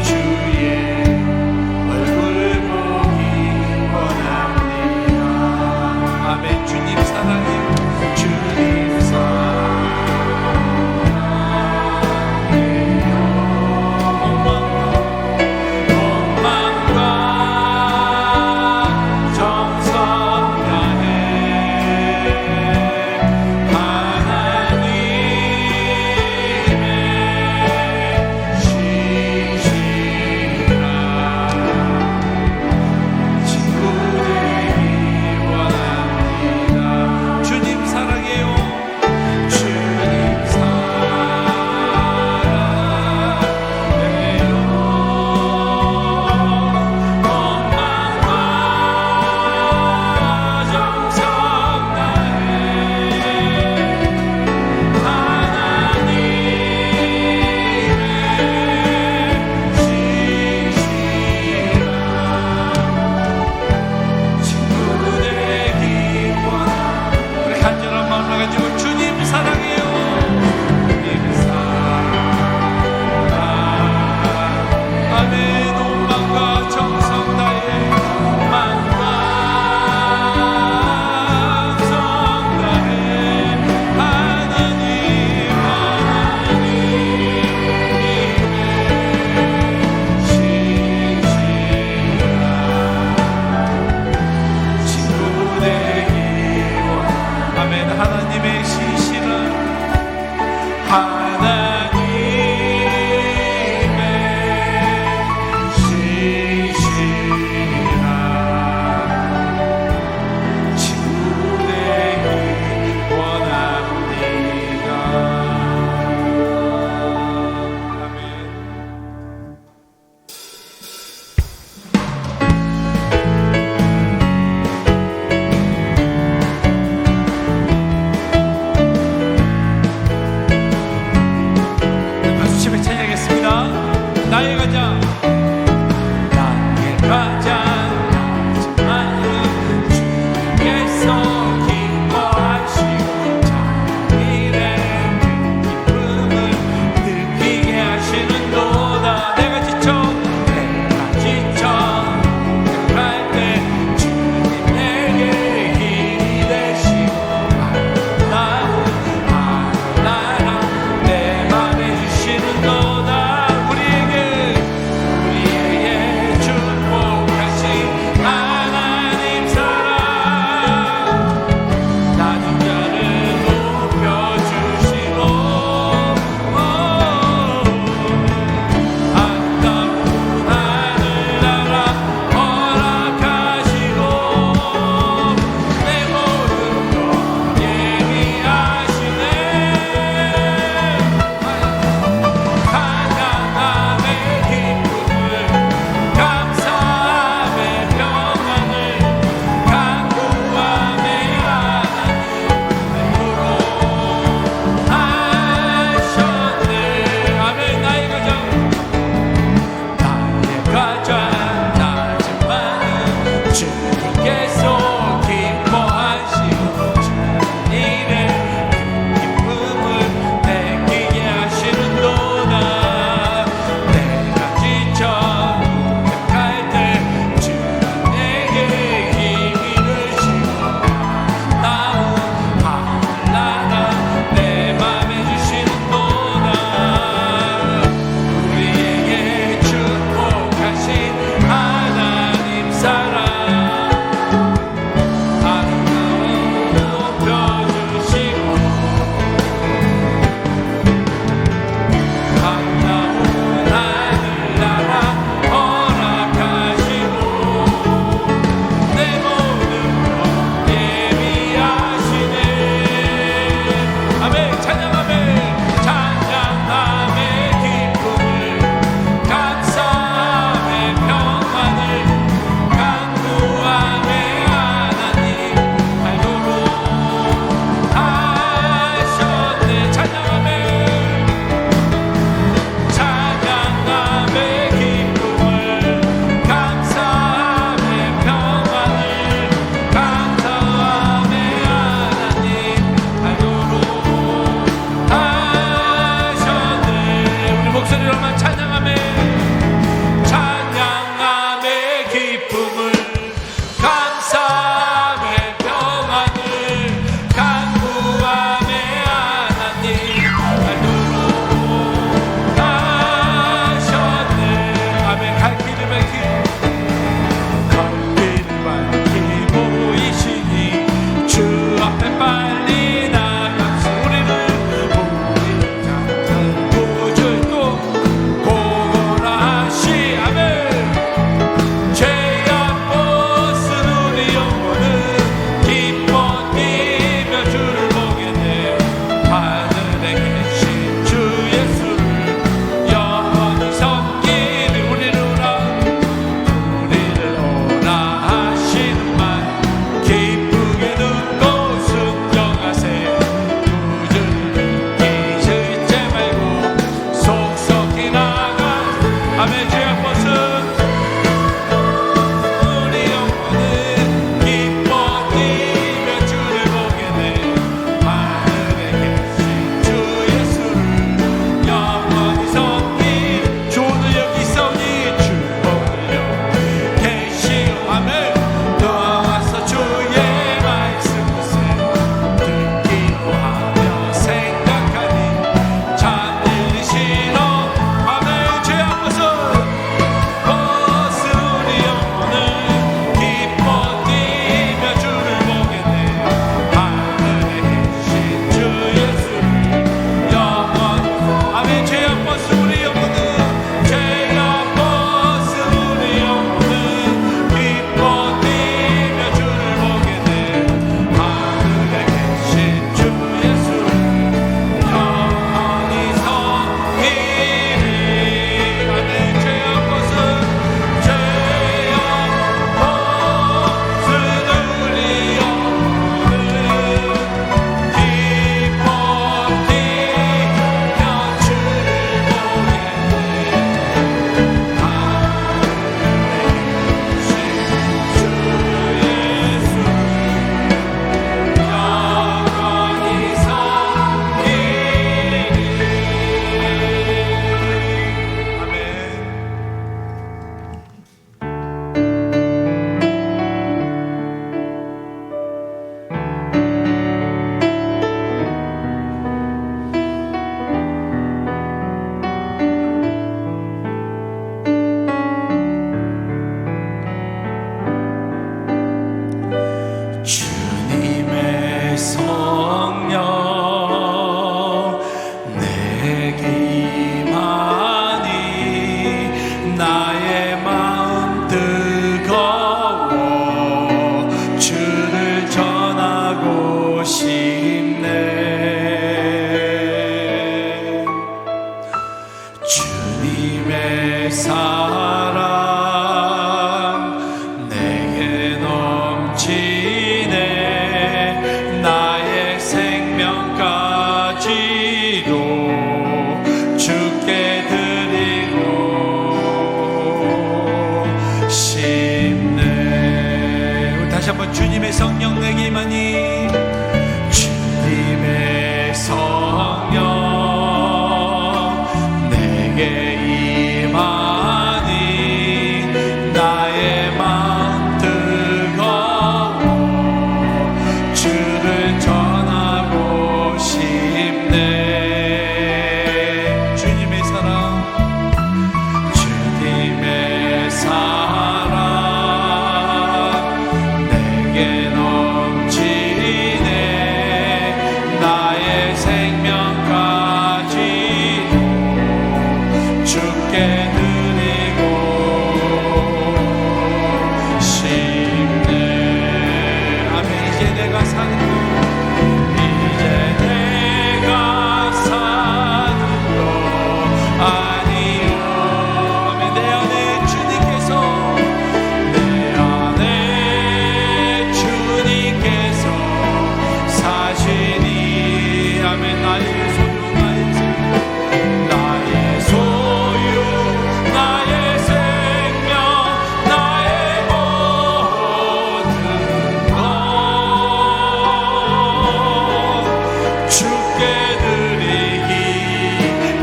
주의 얼굴 보기 원하네. 나의 마음 뜨거워 주를 전하고 싶네. 주님의 사랑 내게 넘치네. 나의 생명까지도 주께 드리고 싶네. 우리 다시 한번 주님의 성령 내게 임하니, 주님의 성령 내게 임하니 나의 마음 뜨거워 주를 전하고 싶네. 주님의 사랑, 주님의 사랑 내게 넘치네. 나의 생명까지도 주께 드리고 싶네. 아멘. 이제 내가 사는 것, 이제 내가 사는 것 아니요. 아멘. 내 안에 주님께서, 내 안에 주님께서 사시니. 아멘. 나의 소유, 나의 소유, 나의 생명, 나의 모든 것 주께 드리기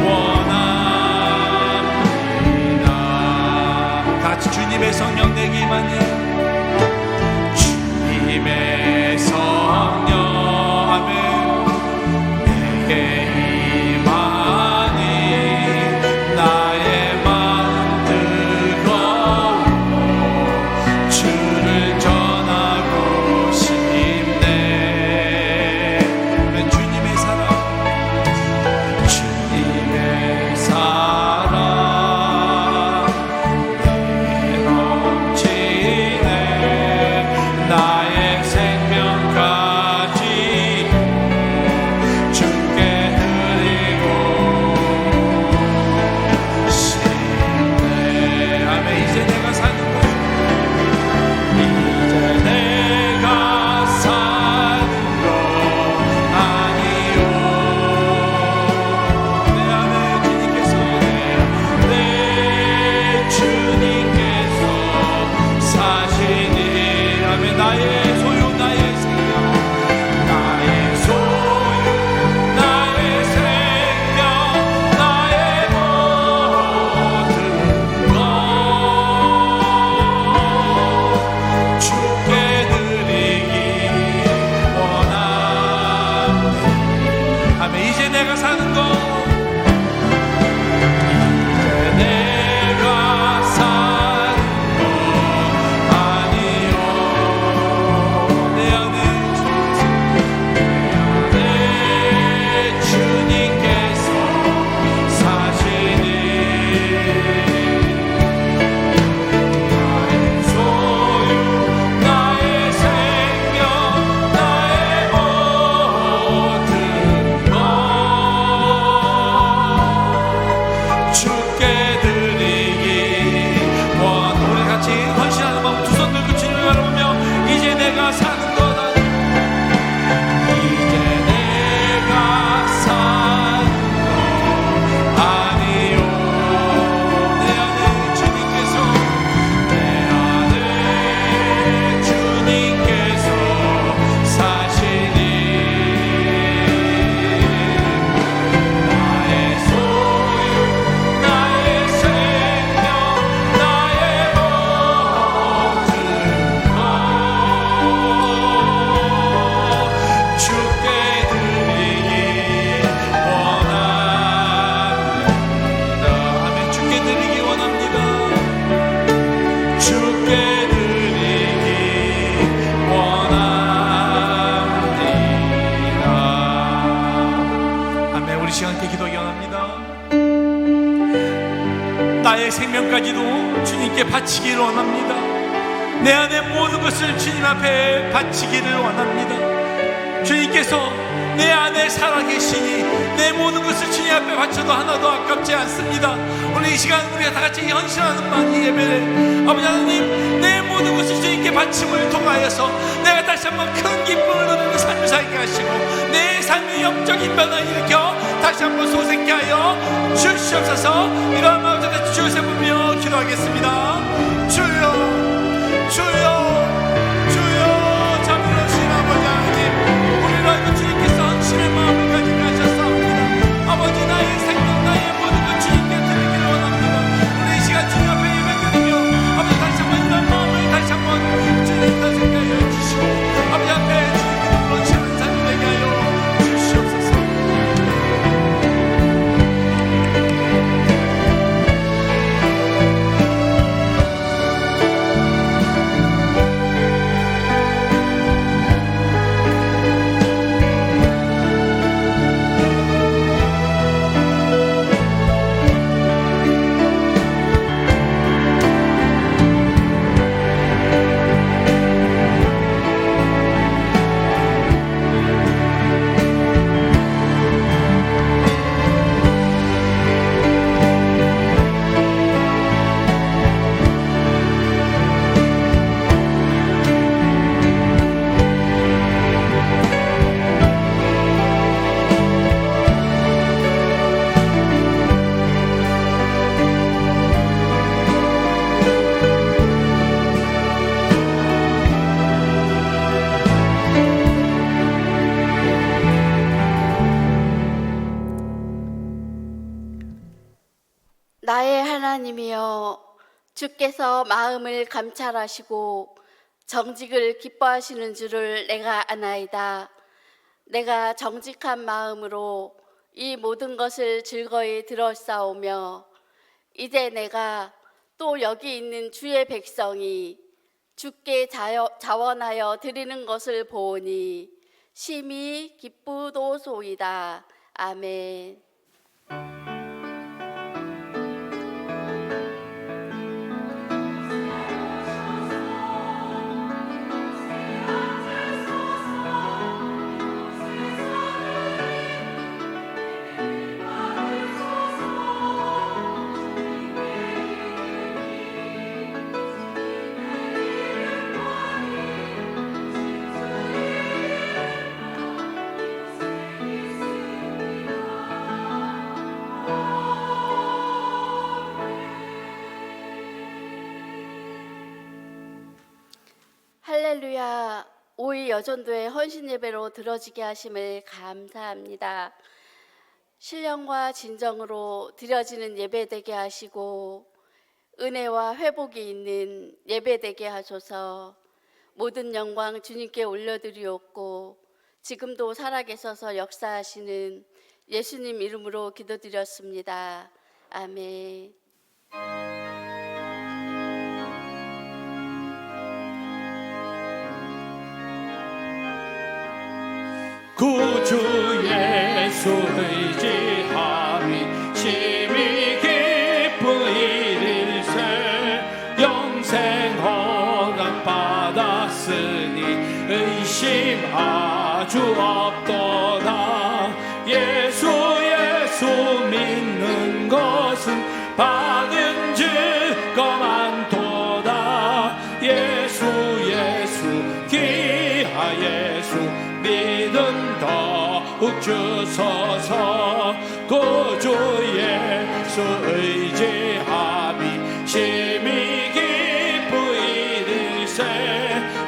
원합니다. 같이 주님의 성령 내게 임하니, 주님의 성령 아멘 내게 임하니 나의 마음 뜨거워 주를 전하고 싶네. 주님의 사랑, 주님의 사랑 내게 넘치네. 생명까지도 주님께 바치기를 원합니다. 내 안의 모든 것을 주님 앞에 바치기를 원합니다. 주님께서 내 안에 살아계시니 내 모든 것을 주님 앞에 바쳐도 하나도 아깝지 않습니다. 오늘 이 시간 우리가 다같이 헌신하는 이 예배를 아버지 하나님, 내 모든 것을 주님께 바침을 통하여서 내가 다시 한번 큰 기쁨을 누리는 삶을 살게 하시고 내 삶의 영적인 변화를 일으켜 다시 한번 소생케 하여 주시옵소서. 이러한 마음으로 주여 세우며 기도하겠습니다. 주여, 주여, 주여, 자비로우신 아버지 하나님, 우리를 알고 주님께서 헌신의 마음을 가지게 하셨사옵니다. 아버지, 나의 생명, 나의 모든 것 주님께 드리기를 원합니다. 우리 이 시간 주님 앞에 예배드리며 아버지 다시 한번 이런 마음을 다시 한번 주님 다스리게 하여 주시고 아버지 앞에 주님 기쁨으로 채우는 삶이 되게 하여 주시옵소서. 나의 하나님이여, 주께서 마음을 감찰하시고 정직을 기뻐하시는 줄을 내가 아나이다. 내가 정직한 마음으로 이 모든 것을 즐거이 들었사오며 이제 내가 또 여기 있는 주의 백성이 주께 자원하여 드리는 것을 보오니 심히 기쁘도소이다. 아멘. 할렐루야. 5일 여전도의 헌신 예배로 드려지게 하심을 감사합니다. 신령과 진정으로 드려지는 예배 되게 하시고 은혜와 회복이 있는 예배 되게 하소서. 모든 영광 주님께 올려드리옵고 지금도 살아계셔서 역사하시는 예수님 이름으로 기도드렸습니다. 아멘. 구주 예수 의지함이 심히 기쁜 일일세 영생 허락 받았으니 의심 아주 없도다. 예수 믿는 것은 받은 증거 많도다. 예수 기하 예수 믿음 더욱 주소서. 구주 예수 의지함이 심히 기쁘이일세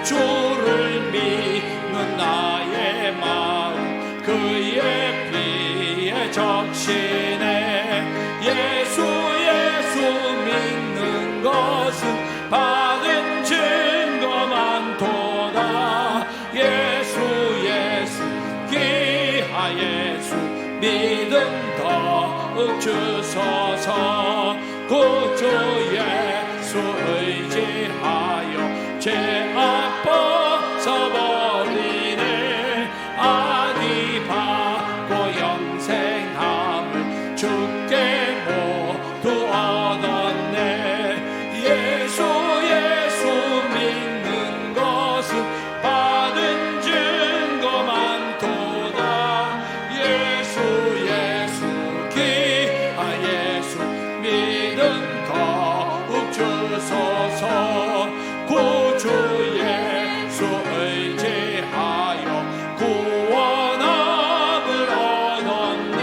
주를 믿는 나의 마음 그의 피에 적시네. 예수 믿는 것은 받은 증거 많도다. 예수 기하 예수 믿음 더욱 주소서. 구주 예수 의지하여 죄악 벗어버리네. 아니 받고 영생함을 주께 모두 얻었네. 주소서. 구주 예수 의지하여 구원함을 얻었네.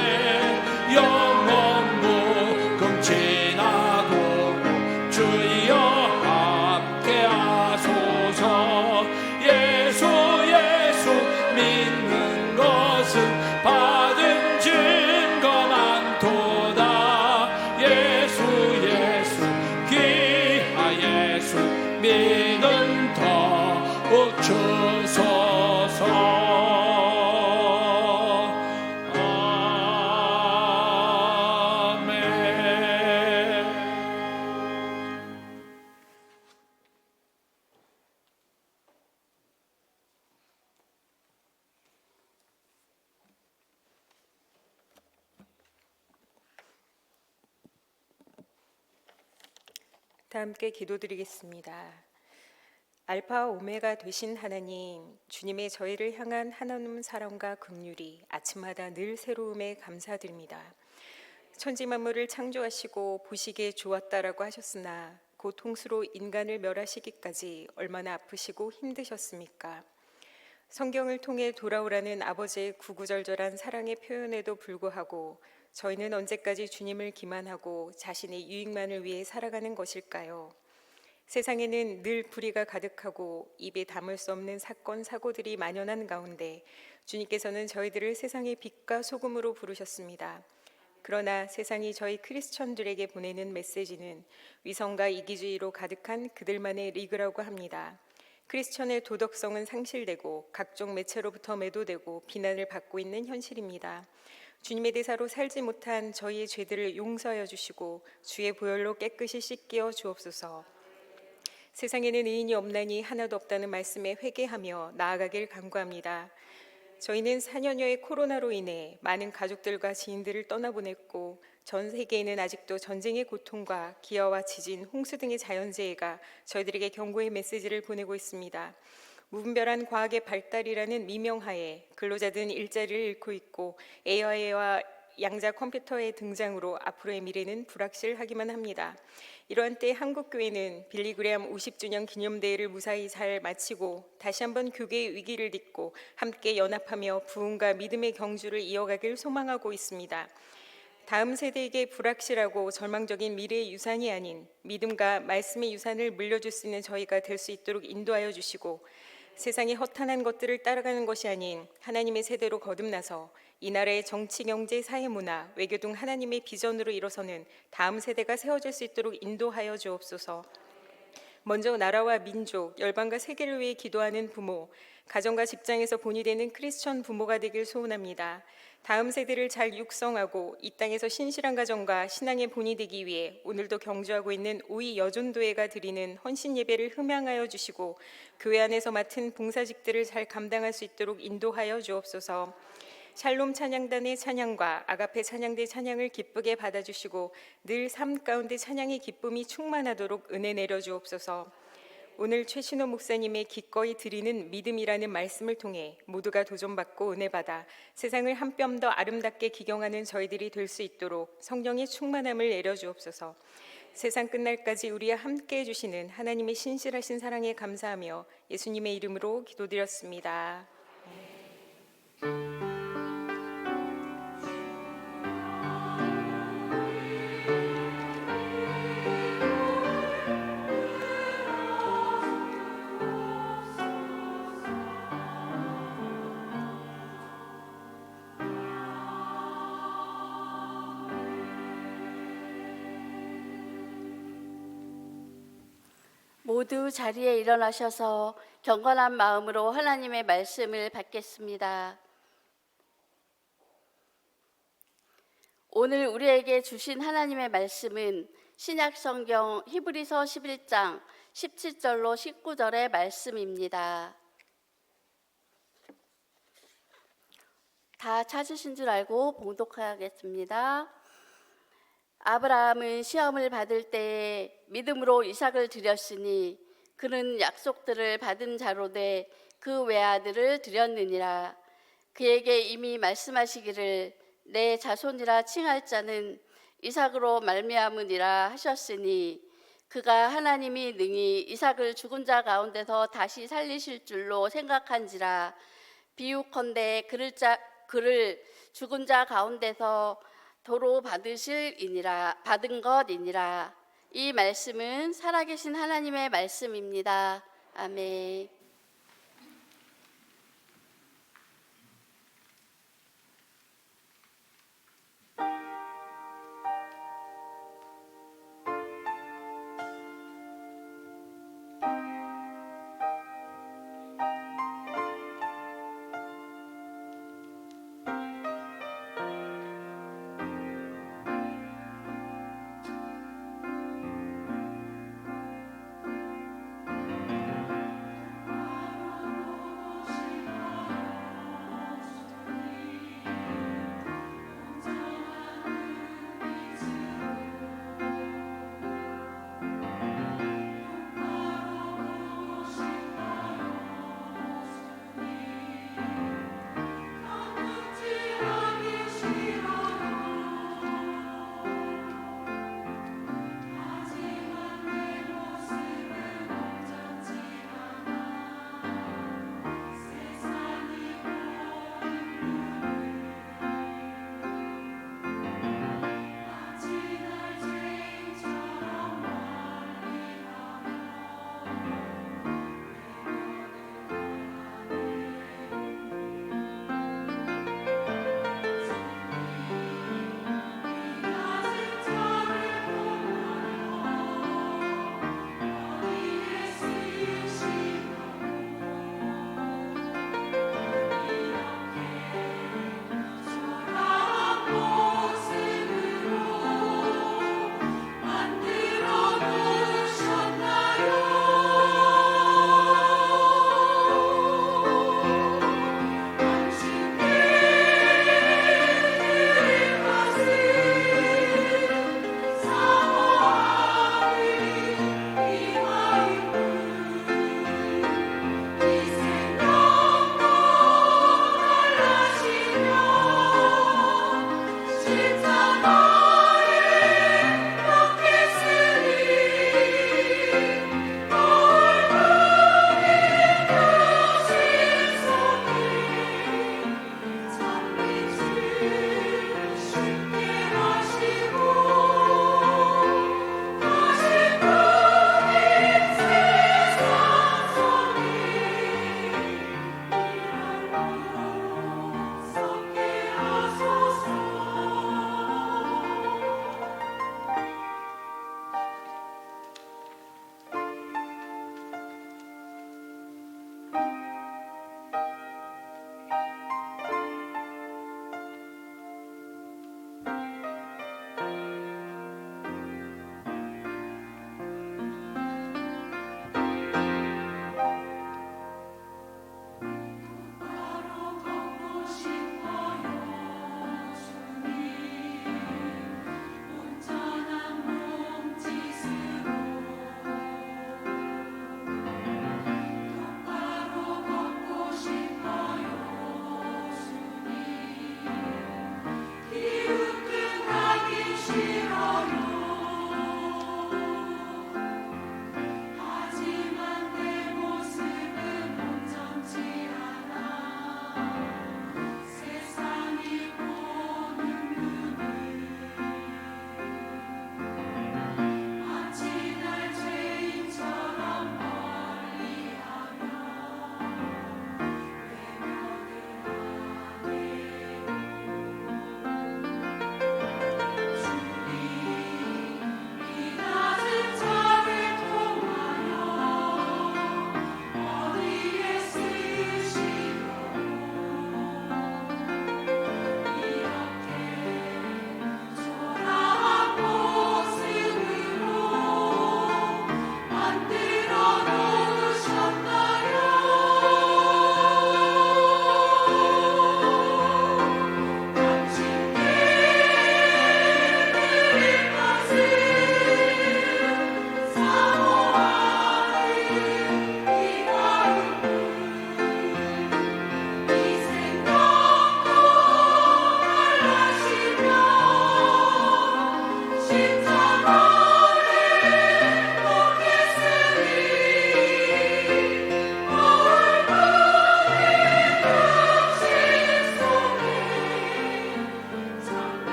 영원 무금 지나도록 주여 함께 하소서. 예수 예수 믿는 것은 받은 증거 많도다. 예수 예수 귀하 예수 믿음 더욱 주소서. 아멘. 다 함께 기도드리겠습니다. 알파 오메가 되신 하나님, 주님의 저희를 향한 한없는 사랑과 긍휼이 아침마다 늘 새로움에 감사드립니다. 천지 만물을 창조하시고 보시기에 좋았다라고 하셨으나 고통수로 인간을 멸하시기까지 얼마나 아프시고 힘드셨습니까? 성경을 통해 돌아오라는 아버지의 구구절절한 사랑의 표현에도 불구하고 저희는 언제까지 주님을 기만하고 자신의 유익만을 위해 살아가는 것일까요? 세상에는 늘 불의가 가득하고 입에 담을 수 없는 사건, 사고들이 만연한 가운데 주님께서는 저희들을 세상의 빛과 소금으로 부르셨습니다. 그러나 세상이 저희 크리스천들에게 보내는 메시지는 위선과 이기주의로 가득한 그들만의 리그라고 합니다. 크리스천의 도덕성은 상실되고 각종 매체로부터 매도되고 비난을 받고 있는 현실입니다. 주님의 대사로 살지 못한 저희의 죄들을 용서하여 주시고 주의 보혈로 깨끗이 씻겨 주옵소서. 세상에는 의인이 없나니 하나도 없다는 말씀에 회개하며 나아가길 간구합니다. 저희는 4년여의 코로나로 인해 많은 가족들과 지인들을 떠나보냈고 전 세계에는 아직도 전쟁의 고통과 기아와 지진, 홍수 등의 자연재해가 저희들에게 경고의 메시지를 보내고 있습니다. 무분별한 과학의 발달이라는 미명하에 근로자들은 일자리를 잃고 있고 AI와 양자 컴퓨터의 등장으로 앞으로의 미래는 불확실하기만 합니다. 이러한 때 한국교회는 빌리그레암 50주년 기념대회를 무사히 잘 마치고 다시 한번 교계의 위기를 딛고 함께 연합하며 부흥과 믿음의 경주를 이어가길 소망하고 있습니다. 다음 세대에게 불확실하고 절망적인 미래의 유산이 아닌 믿음과 말씀의 유산을 물려줄 수 있는 저희가 될 수 있도록 인도하여 주시고 세상의 허탄한 것들을 따라가는 것이 아닌 하나님의 세대로 거듭나서 이 나라의 정치, 경제, 사회, 문화, 외교 등 하나님의 비전으로 일어서는 다음 세대가 세워질 수 있도록 인도하여 주옵소서. 먼저 나라와 민족, 열방과 세계를 위해 기도하는 부모, 가정과 직장에서 본이 되는 크리스천 부모가 되길 소원합니다. 다음 세대를 잘 육성하고 이 땅에서 신실한 가정과 신앙의 본이 되기 위해 오늘도 경주하고 있는 오이 여존도회가 드리는 헌신 예배를 흠양하여 주시고 교회 안에서 맡은 봉사직들을 잘 감당할 수 있도록 인도하여 주옵소서. 샬롬 찬양단의 찬양과 아가페 찬양대 찬양을 기쁘게 받아주시고 늘 삶 가운데 찬양의 기쁨이 충만하도록 은혜 내려주옵소서. 오늘 최신호 목사님의 기꺼이 드리는 믿음이라는 말씀을 통해 모두가 도전받고 은혜받아 세상을 한 뼘 더 아름답게 기경하는 저희들이 될 수 있도록 성령의 충만함을 내려주옵소서. 세상 끝날까지 우리와 함께 해주시는 하나님의 신실하신 사랑에 감사하며 예수님의 이름으로 기도드렸습니다. 모두 자리에 일어나셔서 경건한 마음으로 하나님의 말씀을 받겠습니다. 오늘 우리에게 주신 하나님의 말씀은 신약 성경 히브리서 11장 17절로 19절의 말씀입니다. 다 찾으신 줄 알고 봉독하겠습니다. 아브라함은 시험을 받을 때 믿음으로 이삭을 드렸으니 그는 약속들을 받은 자로 돼 그 외아들을 드렸느니라. 그에게 이미 말씀하시기를 내 자손이라 칭할 자는 이삭으로 말미암으니라 하셨으니 그가 하나님이 능히 이삭을 죽은 자 가운데서 다시 살리실 줄로 생각한지라. 비유컨대 그를 죽은 자 가운데서 도로 받은 것이니라. 이 말씀은 살아계신 하나님의 말씀입니다. 아멘.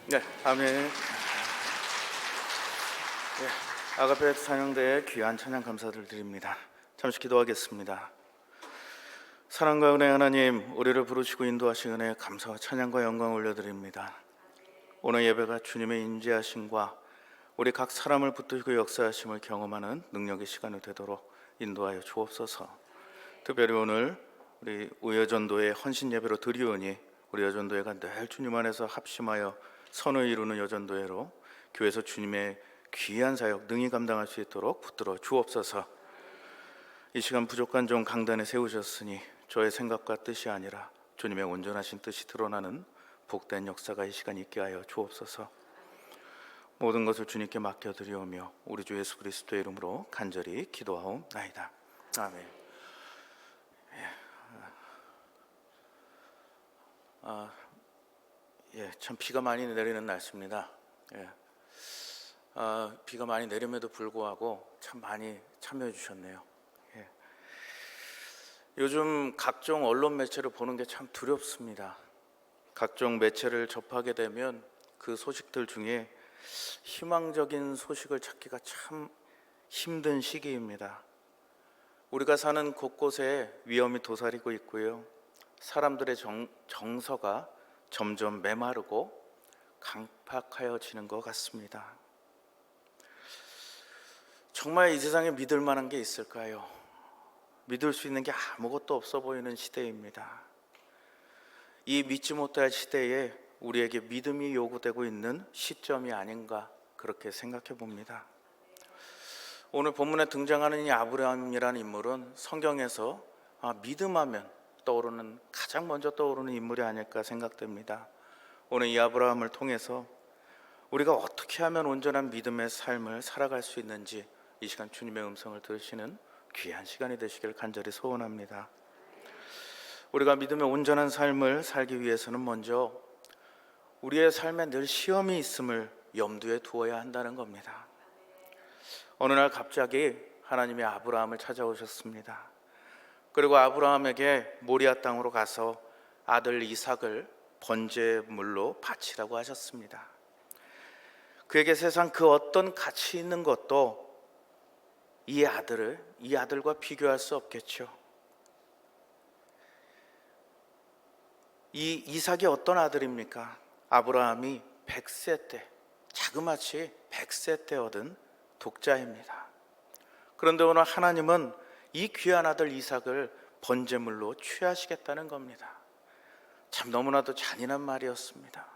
네, 아멘. 네, 아가페 찬양대의 귀한 찬양 감사를 드립니다. 잠시 기도하겠습니다. 사랑과 은혜 하나님, 우리를 부르시고 인도하신 은혜에 감사와 찬양과 영광을 올려드립니다. 오늘 예배가 주님의 인지하심과 우리 각 사람을 붙드시고 역사하심을 경험하는 능력의 시간이 되도록 인도하여 주옵소서. 특별히 오늘 우리 우여전도회 헌신 예배로 드리오니 우리 여전도회가 늘 주님 안에서 합심하여 선을 이루는 여전도회로 교회에서 주님의 귀한 사역 능히 감당할 수 있도록 붙들어 주옵소서. 이 시간 부족한 종 강단에 세우셨으니 저의 생각과 뜻이 아니라 주님의 온전하신 뜻이 드러나는 복된 역사가 이 시간 있게 하여 주옵소서. 모든 것을 주님께 맡겨드리오며 우리 주 예수 그리스도의 이름으로 간절히 기도하옵나이다. 아멘. 참 비가 많이 내리는 날씨입니다. 비가 많이 내림에도 불구하고 참 많이 참여해 주셨네요. 요즘 각종 언론 매체를 보는 게 참 두렵습니다. 각종 매체를 접하게 되면 그 소식들 중에 희망적인 소식을 찾기가 참 힘든 시기입니다. 우리가 사는 곳곳에 위험이 도사리고 있고요. 사람들의 정서가 점점 메마르고 강팍하여지는 것 같습니다. 정말 이 세상에 믿을 만한 게 있을까요? 믿을 수 있는 게 아무것도 없어 보이는 시대입니다. 이 믿지 못할 시대에 우리에게 믿음이 요구되고 있는 시점이 아닌가 그렇게 생각해 봅니다. 오늘 본문에 등장하는 이 아브라함이라는 인물은 성경에서 믿음하면 가장 먼저 떠오르는 인물이 아닐까 생각됩니다. 오늘 이 아브라함을 통해서 우리가 어떻게 하면 온전한 믿음의 삶을 살아갈 수 있는지 이 시간 주님의 음성을 들으시는 귀한 시간이 되시길 간절히 소원합니다. 우리가 믿음의 온전한 삶을 살기 위해서는 먼저 우리의 삶에 늘 시험이 있음을 염두에 두어야 한다는 겁니다. 어느 날 갑자기 하나님이 아브라함을 찾아오셨습니다. 그리고 아브라함에게 모리아 땅으로 가서 아들 이삭을 번제물로 바치라고 하셨습니다. 그에게 세상 그 어떤 가치 있는 것도 이 아들과 비교할 수 없겠죠. 이 이삭이 어떤 아들입니까? 아브라함이 100세 때, 자그마치 100세 때 얻은 독자입니다. 그런데 오늘 하나님은 이 귀한 아들 이삭을 번제물로 취하시겠다는 겁니다. 참 너무나도 잔인한 말이었습니다.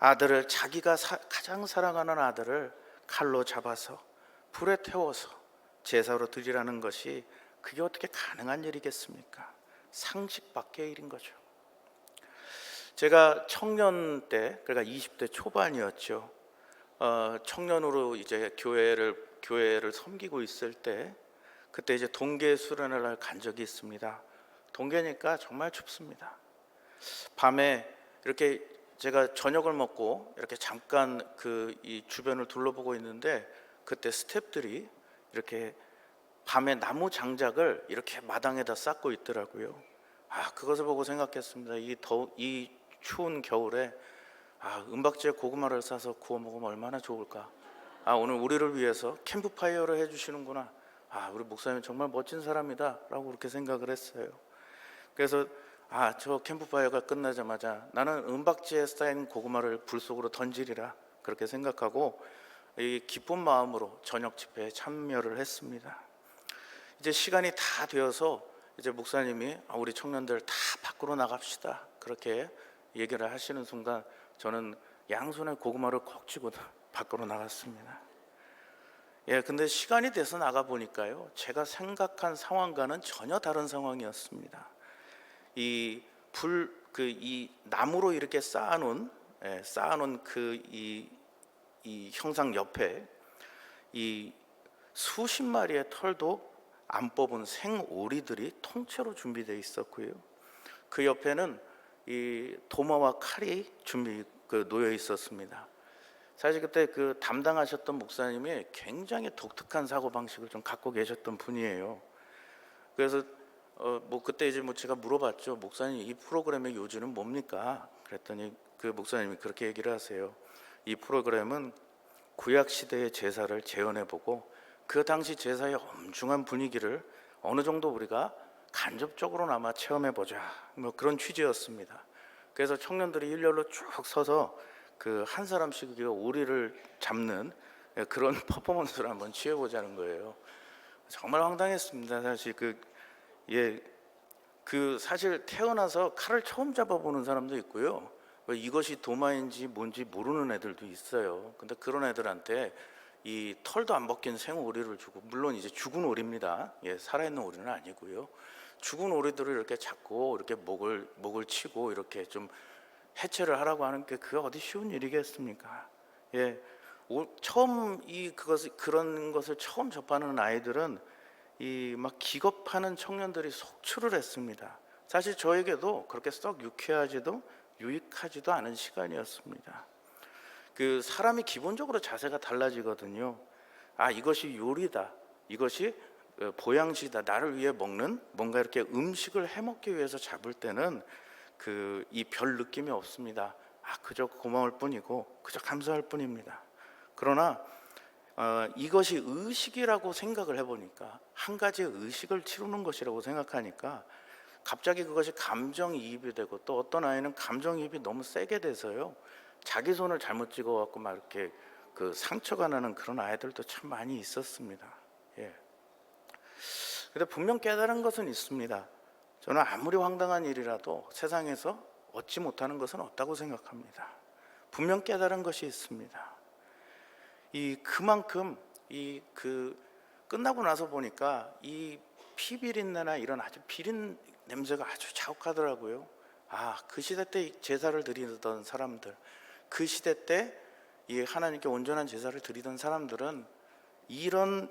아들을, 자기가 가장 사랑하는 아들을 칼로 잡아서 불에 태워서 제사로 드리라는 것이 그게 어떻게 가능한 일이겠습니까? 상식 밖의 일인 거죠. 제가 청년 때, 그러니까 20대 초반이었죠. 청년으로 이제 교회를 섬기고 있을 때, 그때 이제 동계 수련회를 간 적이 있습니다. 동계니까 정말 춥습니다. 밤에 이렇게 제가 저녁을 먹고 이렇게 잠깐 이 주변을 둘러보고 있는데, 그때 스태프들이 이렇게 밤에 나무 장작을 이렇게 마당에다 쌓고 있더라고요. 그것을 보고 생각했습니다. 이 추운 겨울에 은박지에 고구마를 싸서 구워 먹으면 얼마나 좋을까. 오늘 우리를 위해서 캠프파이어를 해주시는구나. 우리 목사님 정말 멋진 사람이다 라고 그렇게 생각을 했어요. 그래서 저 캠프파이어가 끝나자마자 나는 은박지에 쌓인 고구마를 불 속으로 던지리라 그렇게 생각하고 이 기쁜 마음으로 저녁 집회에 참여를 했습니다. 이제 시간이 다 되어서 이제 목사님이 우리 청년들 다 밖으로 나갑시다 그렇게 얘기를 하시는 순간 저는 양손에 고구마를 콕 쥐고 밖으로 나갔습니다. 근데 시간이 돼서 나가 보니까요, 제가 생각한 상황과는 전혀 다른 상황이었습니다. 이 나무로 이렇게 쌓아놓은 이 형상 옆에 이 수십 마리의 털도 안 뽑은 생오리들이 통째로 준비되어 있었고요. 그 옆에는 이 도마와 칼이 놓여 있었습니다. 사실 그때 그 담당하셨던 목사님이 굉장히 독특한 사고 방식을 좀 갖고 계셨던 분이에요. 그래서 뭐 그때 이제 뭐 제가 물어봤죠. 목사님, 이 프로그램의 요지는 뭡니까? 그랬더니 그 목사님이 그렇게 얘기를 하세요. 이 프로그램은 구약 시대의 제사를 재현해보고 그 당시 제사의 엄중한 분위기를 어느 정도 우리가 간접적으로나마 체험해보자, 뭐 그런 취지였습니다. 그래서 청년들이 일렬로 쭉 서서 그 한 사람씩 오리를 잡는 그런 퍼포먼스를 한번 취해보자는 거예요. 정말 황당했습니다. 사실 사실 태어나서 칼을 처음 잡아보는 사람도 있고요. 이것이 도마인지 뭔지 모르는 애들도 있어요. 근데 그런 애들한테 이 털도 안 벗긴 생오리를 주고, 물론 이제 죽은 오리입니다. 살아있는 오리는 아니고요. 죽은 오리들을 이렇게 잡고 이렇게 목을 치고 이렇게 좀 해체를 하라고 하는 게 그게 어디 쉬운 일이겠습니까? 처음 그런 것을 처음 접하는 아이들은 이 막 기겁하는 청년들이 속출을 했습니다. 사실 저에게도 그렇게 썩 유쾌하지도 유익하지도 않은 시간이었습니다. 그 사람이 기본적으로 자세가 달라지거든요. 아, 이것이 요리다, 이것이 보양식이다, 나를 위해 먹는 뭔가 이렇게 음식을 해먹기 위해서 잡을 때는 이 별 느낌이 없습니다. 그저 고마울 뿐이고 그저 감사할 뿐입니다. 그러나 이것이 의식이라고 생각을 해보니까, 한 가지의 의식을 치르는 것이라고 생각하니까 갑자기 그것이 감정이입이 되고, 또 어떤 아이는 감정이입이 너무 세게 돼서요, 자기 손을 잘못 찍어갖고 막 이렇게 상처가 나는 그런 아이들도 참 많이 있었습니다. 근데 분명 깨달은 것은 있습니다. 저는 아무리 황당한 일이라도 세상에서 얻지 못하는 것은 없다고 생각합니다. 분명 깨달은 것이 있습니다. 그만큼 끝나고 나서 보니까 이 피비린내나 이런 아주 비린 냄새가 아주 자욱하더라고요. 그 시대 때 제사를 드리던 사람들, 그 시대 때 이 하나님께 온전한 제사를 드리던 사람들은 이런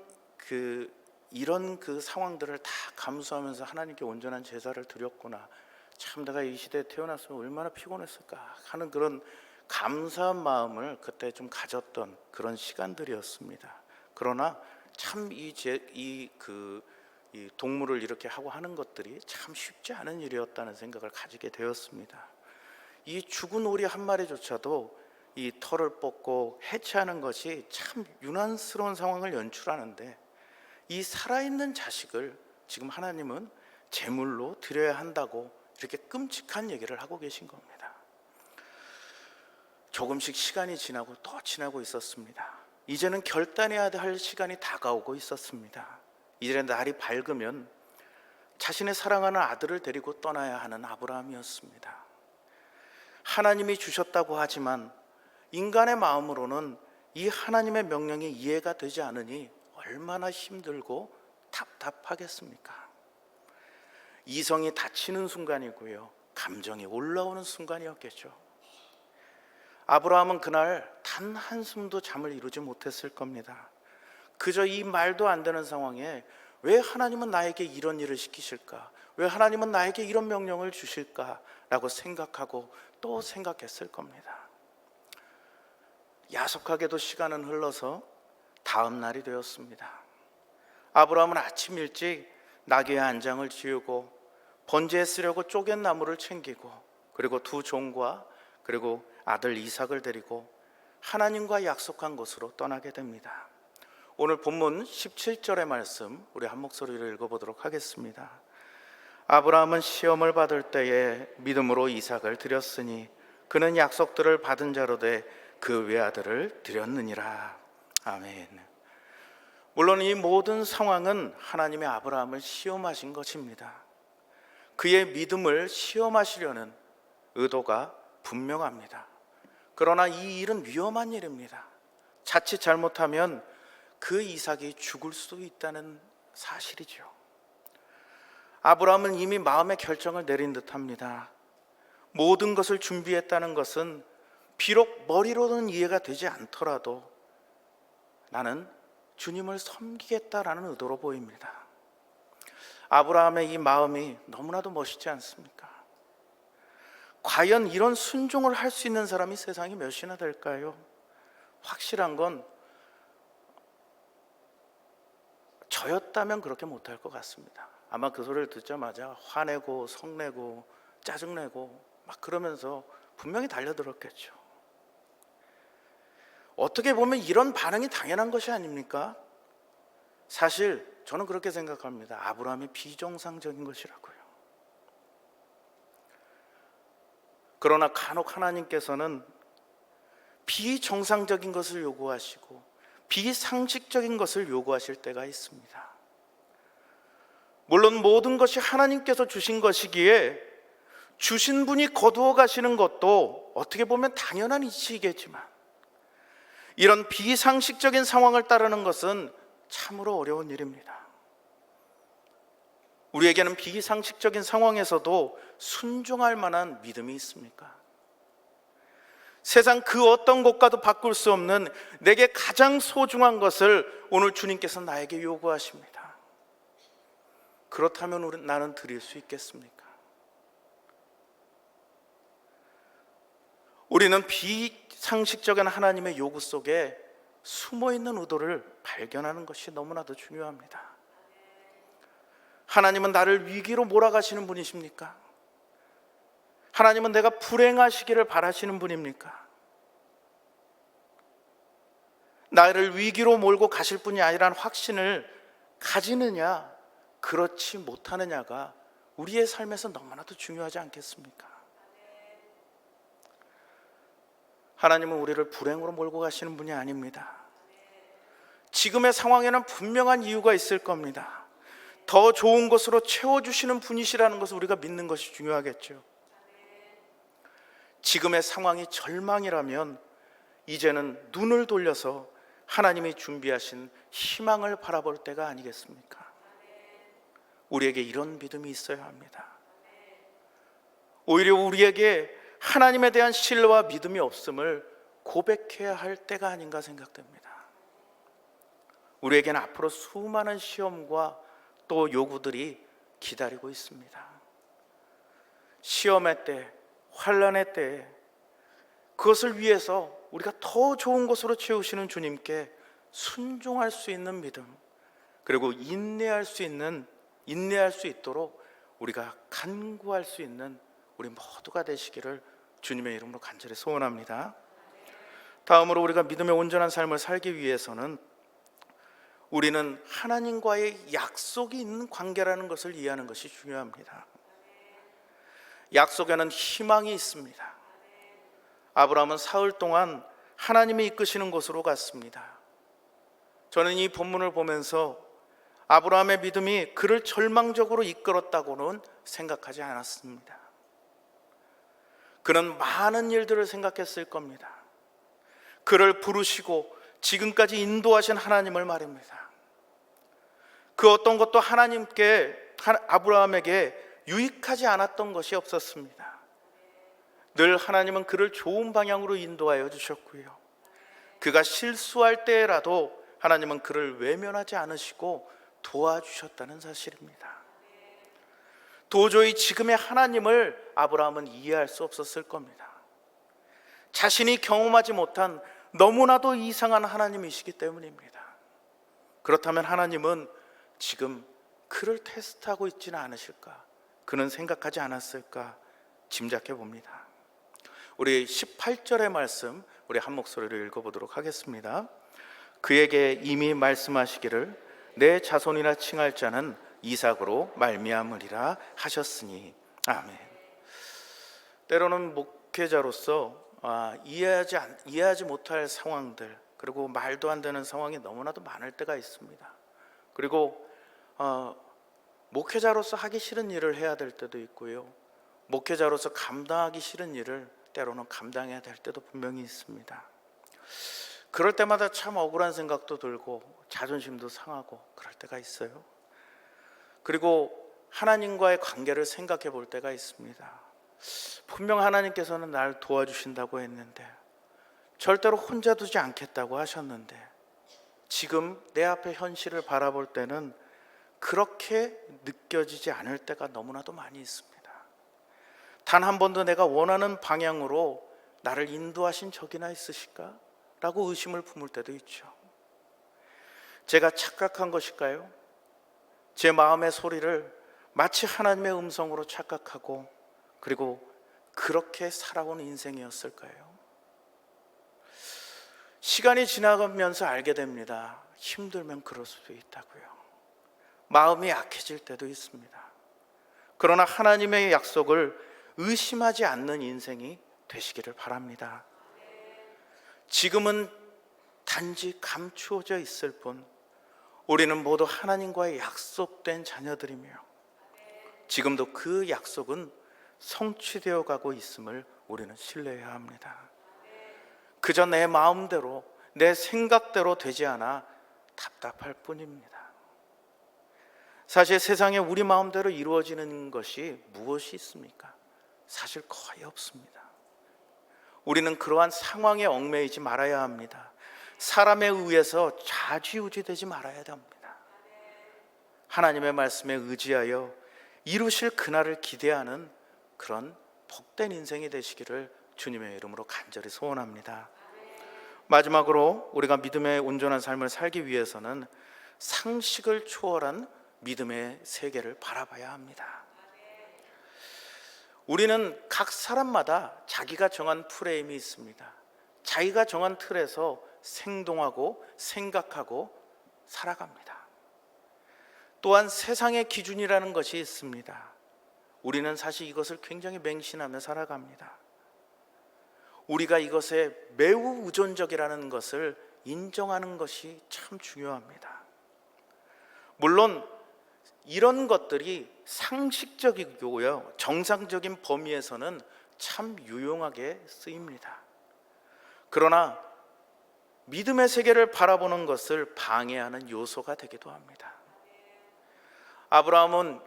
상황들을 다 감수하면서 하나님께 온전한 제사를 드렸구나, 참 내가 이 시대에 태어났으면 얼마나 피곤했을까 하는 그런 감사한 마음을 그때 좀 가졌던 그런 시간들이었습니다. 그러나 참 이 동물을 이렇게 하고 하는 것들이 참 쉽지 않은 일이었다는 생각을 가지게 되었습니다. 이 죽은 오리 한 마리조차도 이 털을 뽑고 해체하는 것이 참 유난스러운 상황을 연출하는데, 이 살아있는 자식을 지금 하나님은 제물로 드려야 한다고 이렇게 끔찍한 얘기를 하고 계신 겁니다. 조금씩 시간이 지나고 또 지나고 있었습니다. 이제는 결단해야 할 시간이 다가오고 있었습니다. 이제 날이 밝으면 자신의 사랑하는 아들을 데리고 떠나야 하는 아브라함이었습니다. 하나님이 주셨다고 하지만 인간의 마음으로는 이 하나님의 명령이 이해가 되지 않으니 얼마나 힘들고 답답하겠습니까? 이성이 닫히는 순간이고요, 감정이 올라오는 순간이었겠죠. 아브라함은 그날 단 한숨도 잠을 이루지 못했을 겁니다. 그저 이 말도 안 되는 상황에 왜 하나님은 나에게 이런 일을 시키실까? 왜 하나님은 나에게 이런 명령을 주실까? 라고 생각하고 또 생각했을 겁니다. 야속하게도 시간은 흘러서 다음 날이 되었습니다. 아브라함은 아침 일찍 나귀의 안장을 지우고 번제에 쓰려고 쪼갠 나무를 챙기고, 그리고 두 종과 그리고 아들 이삭을 데리고 하나님과 약속한 곳으로 떠나게 됩니다. 오늘 본문 17절의 말씀 우리 한 목소리로 읽어보도록 하겠습니다. 아브라함은 시험을 받을 때에 믿음으로 이삭을 드렸으니 그는 약속들을 받은 자로 돼 그 외아들을 드렸느니라. 아멘. 물론 이 모든 상황은 하나님의 아브라함을 시험하신 것입니다. 그의 믿음을 시험하시려는 의도가 분명합니다. 그러나 이 일은 위험한 일입니다. 자칫 잘못하면 그 이삭이 죽을 수 있다는 사실이죠. 아브라함은 이미 마음의 결정을 내린 듯합니다. 모든 것을 준비했다는 것은 비록 머리로는 이해가 되지 않더라도 나는 주님을 섬기겠다라는 의도로 보입니다. 아브라함의 이 마음이 너무나도 멋있지 않습니까? 과연 이런 순종을 할 수 있는 사람이 세상에 몇이나 될까요? 확실한 건 저였다면 그렇게 못할 것 같습니다. 아마 그 소리를 듣자마자 화내고 성내고 짜증내고 막 그러면서 분명히 달려들었겠죠. 어떻게 보면 이런 반응이 당연한 것이 아닙니까? 사실 저는 그렇게 생각합니다. 아브라함이 비정상적인 것이라고요. 그러나 간혹 하나님께서는 비정상적인 것을 요구하시고 비상식적인 것을 요구하실 때가 있습니다. 물론 모든 것이 하나님께서 주신 것이기에 주신 분이 거두어 가시는 것도 어떻게 보면 당연한 이치이겠지만 이런 비상식적인 상황을 따르는 것은 참으로 어려운 일입니다. 우리에게는 비상식적인 상황에서도 순종할 만한 믿음이 있습니까? 세상 그 어떤 것과도 바꿀 수 없는 내게 가장 소중한 것을 오늘 주님께서 나에게 요구하십니다. 그렇다면 나는 드릴 수 있겠습니까? 우리는 비상식적인 하나님의 요구 속에 숨어있는 의도를 발견하는 것이 너무나도 중요합니다. 하나님은 나를 위기로 몰아가시는 분이십니까? 하나님은 내가 불행하시기를 바라시는 분입니까? 나를 위기로 몰고 가실 분이 아니라는 확신을 가지느냐 그렇지 못하느냐가 우리의 삶에서 너무나도 중요하지 않겠습니까? 하나님은 우리를 불행으로 몰고 가시는 분이 아닙니다. 지금의 상황에는 분명한 이유가 있을 겁니다. 더 좋은 것으로 채워주시는 분이시라는 것을 우리가 믿는 것이 중요하겠죠. 지금의 상황이 절망이라면 이제는 눈을 돌려서 하나님이 준비하신 희망을 바라볼 때가 아니겠습니까? 우리에게 이런 믿음이 있어야 합니다. 오히려 우리에게 하나님에 대한 신뢰와 믿음이 없음을 고백해야 할 때가 아닌가 생각됩니다. 우리에게는 앞으로 수많은 시험과 또 요구들이 기다리고 있습니다. 시험의 때, 환난의 때에 그것을 위해서 우리가 더 좋은 것으로 채우시는 주님께 순종할 수 있는 믿음, 그리고 인내할 수 있도록 우리가 간구할 수 있는 우리 모두가 되시기를 주님의 이름으로 간절히 소원합니다. 다음으로 우리가 믿음의 온전한 삶을 살기 위해서는 우리는 하나님과의 약속이 있는 관계라는 것을 이해하는 것이 중요합니다. 약속에는 희망이 있습니다. 아브라함은 사흘 동안 하나님이 이끄시는 곳으로 갔습니다. 저는 이 본문을 보면서 아브라함의 믿음이 그를 절망적으로 이끌었다고는 생각하지 않았습니다. 그는 많은 일들을 생각했을 겁니다. 그를 부르시고 지금까지 인도하신 하나님을 말입니다. 그 어떤 것도 아브라함에게 유익하지 않았던 것이 없었습니다. 늘 하나님은 그를 좋은 방향으로 인도하여 주셨고요. 그가 실수할 때라도 하나님은 그를 외면하지 않으시고 도와주셨다는 사실입니다. 도저히 지금의 하나님을 아브라함은 이해할 수 없었을 겁니다. 자신이 경험하지 못한 너무나도 이상한 하나님이시기 때문입니다. 그렇다면 하나님은 지금 그를 테스트하고 있지는 않으실까? 그는 생각하지 않았을까? 짐작해 봅니다. 우리 18절의 말씀 우리 한 목소리로 읽어보도록 하겠습니다. 그에게 이미 말씀하시기를 내 자손이라 칭할 자는 이삭으로 말미암으리라 하셨으니 아멘. 때로는 목회자로서 이해하지 못할 상황들, 그리고 말도 안 되는 상황이 너무나도 많을 때가 있습니다. 그리고 목회자로서 하기 싫은 일을 해야 될 때도 있고요, 목회자로서 감당하기 싫은 일을 때로는 감당해야 될 때도 분명히 있습니다. 그럴 때마다 참 억울한 생각도 들고 자존심도 상하고 그럴 때가 있어요. 그리고 하나님과의 관계를 생각해 볼 때가 있습니다. 분명 하나님께서는 나를 도와주신다고 했는데, 절대로 혼자 두지 않겠다고 하셨는데, 지금 내 앞에 현실을 바라볼 때는 그렇게 느껴지지 않을 때가 너무나도 많이 있습니다. 단 한 번도 내가 원하는 방향으로 나를 인도하신 적이나 있으실까? 라고 의심을 품을 때도 있죠. 제가 착각한 것일까요? 제 마음의 소리를 마치 하나님의 음성으로 착각하고 그리고 그렇게 살아온 인생이었을까요? 시간이 지나가면서 알게 됩니다. 힘들면 그럴 수도 있다고요. 마음이 약해질 때도 있습니다. 그러나 하나님의 약속을 의심하지 않는 인생이 되시기를 바랍니다. 지금은 단지 감추어져 있을 뿐 우리는 모두 하나님과의 약속된 자녀들이며 지금도 그 약속은 성취되어 가고 있음을 우리는 신뢰해야 합니다. 그저 내 마음대로 내 생각대로 되지 않아 답답할 뿐입니다. 사실 세상에 우리 마음대로 이루어지는 것이 무엇이 있습니까? 사실 거의 없습니다. 우리는 그러한 상황에 얽매이지 말아야 합니다. 사람에 의해서 좌지우지되지 말아야 합니다. 하나님의 말씀에 의지하여 이루실 그날을 기대하는 그런 복된 인생이 되시기를 주님의 이름으로 간절히 소원합니다. 마지막으로 우리가 믿음의 온전한 삶을 살기 위해서는 상식을 초월한 믿음의 세계를 바라봐야 합니다. 우리는 각 사람마다 자기가 정한 프레임이 있습니다. 자기가 정한 틀에서 생동하고 생각하고 살아갑니다. 또한 세상의 기준이라는 것이 있습니다. 우리는 사실 이것을 굉장히 맹신하며 살아갑니다. 우리가 이것에 매우 의존적이라는 것을 인정하는 것이 참 중요합니다. 물론 이런 것들이 상식적이고요, 정상적인 범위에서는 참 유용하게 쓰입니다. 그러나 믿음의 세계를 바라보는 것을 방해하는 요소가 되기도 합니다. 아브라함은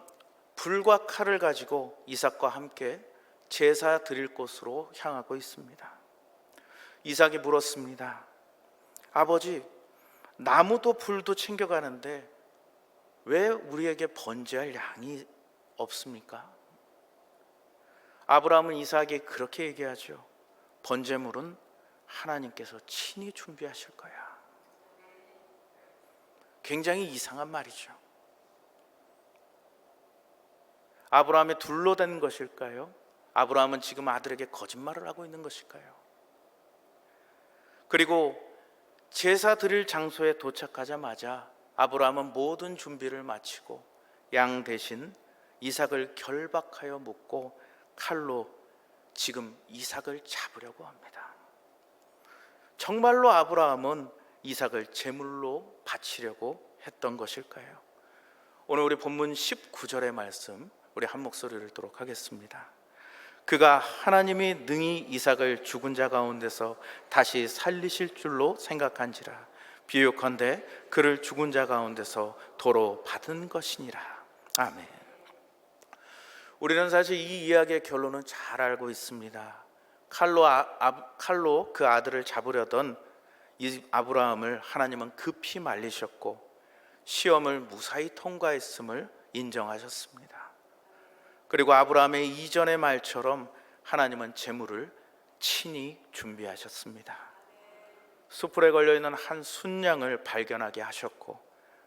불과 칼을 가지고 이삭과 함께 제사 드릴 곳으로 향하고 있습니다. 이삭이 물었습니다. 아버지, 나무도 불도 챙겨가는데 왜 우리에게 번제할 양이 없습니까? 아브라함은 이삭에게 그렇게 얘기하죠. 번제물은 하나님께서 친히 준비하실 거야. 굉장히 이상한 말이죠. 아브라함의 둘로 된 것일까요? 아브라함은 지금 아들에게 거짓말을 하고 있는 것일까요? 그리고 제사 드릴 장소에 도착하자마자 아브라함은 모든 준비를 마치고 양 대신 이삭을 결박하여 묶고 칼로 지금 이삭을 잡으려고 합니다. 정말로 아브라함은 이삭을 제물로 바치려고 했던 것일까요? 오늘 우리 본문 19절의 말씀 우리 한 목소리를 읽도록 하겠습니다. 그가 하나님이 능히 이삭을 죽은 자 가운데서 다시 살리실 줄로 생각한지라 비유컨대 그를 죽은 자 가운데서 도로 받은 것이니라. 아멘. 우리는 사실 이 이야기의 결론은 잘 알고 있습니다. 칼로 그 아들을 잡으려던 이 아브라함을 하나님은 급히 말리셨고 시험을 무사히 통과했음을 인정하셨습니다. 그리고 아브라함의 이전의 말처럼 하나님은 제물을 친히 준비하셨습니다. 수풀에 걸려있는 한 순양을 발견하게 하셨고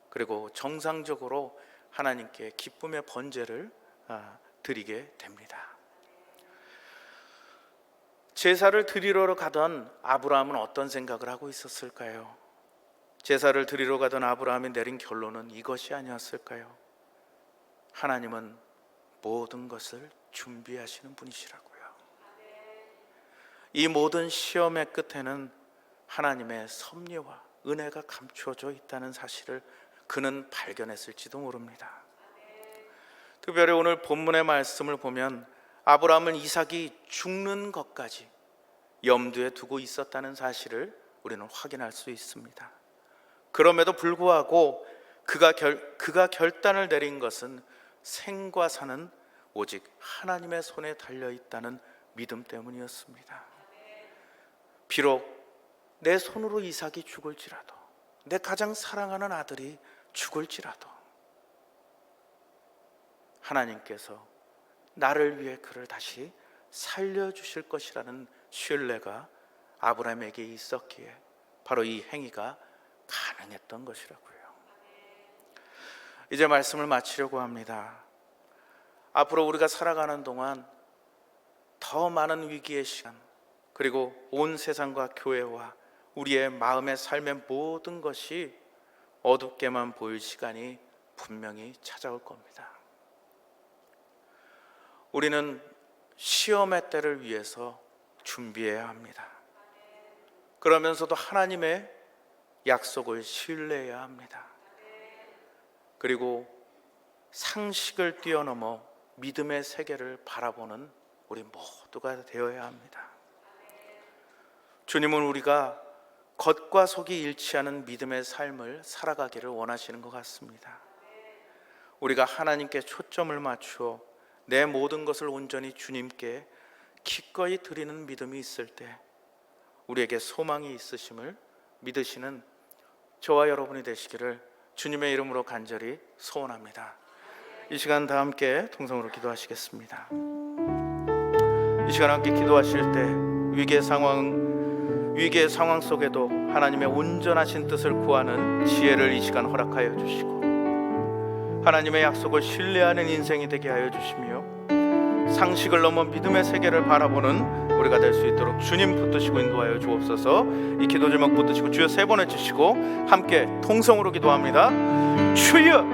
그리고 정상적으로 하나님께 기쁨의 번제를 드리게 됩니다. 제사를 드리러 가던 아브라함은 어떤 생각을 하고 있었을까요? 제사를 드리러 가던 아브라함이 내린 결론은 이것이 아니었을까요? 하나님은 모든 것을 준비하시는 분이시라고요. 이 모든 시험의 끝에는 하나님의 섭리와 은혜가 감추어져 있다는 사실을 그는 발견했을지도 모릅니다. 특별히 오늘 본문의 말씀을 보면 아브라함은 이삭이 죽는 것까지 염두에 두고 있었다는 사실을 우리는 확인할 수 있습니다. 그럼에도 불구하고 그가 결단을 내린 것은 생과 사는 오직 하나님의 손에 달려있다는 믿음 때문이었습니다. 비록 내 손으로 이삭이 죽을지라도 내 가장 사랑하는 아들이 죽을지라도 하나님께서 나를 위해 그를 다시 살려주실 것이라는 신뢰가 아브라함에게 있었기에 바로 이 행위가 가능했던 것이라고요. 이제 말씀을 마치려고 합니다. 앞으로 우리가 살아가는 동안 더 많은 위기의 시간, 그리고 온 세상과 교회와 우리의 마음의 삶의 모든 것이 어둡게만 보일 시간이 분명히 찾아올 겁니다. 우리는 시험의 때를 위해서 준비해야 합니다. 그러면서도 하나님의 약속을 신뢰해야 합니다. 그리고 상식을 뛰어넘어 믿음의 세계를 바라보는 우리 모두가 되어야 합니다. 주님은 우리가 겉과 속이 일치하는 믿음의 삶을 살아가기를 원하시는 것 같습니다. 우리가 하나님께 초점을 맞추어 내 모든 것을 온전히 주님께 기꺼이 드리는 믿음이 있을 때 우리에게 소망이 있으심을 믿으시는 저와 여러분이 되시기를 주님의 이름으로 간절히 소원합니다. 이 시간 다 함께 통성으로 기도하시겠습니다. 이 시간 함께 기도하실 때 위기의 상황 속에도 하나님의 온전하신 뜻을 구하는 지혜를 이 시간 허락하여 주시고, 하나님의 약속을 신뢰하는 인생이 되게 하여 주시며, 상식을 넘어 믿음의 세계를 바라보는 우리가 될 수 있도록 주님 붙드시고 인도하여 주옵소서. 이 기도 제목 붙드시고 주여 3번 해주시고 함께 통성으로 기도합니다. 주여,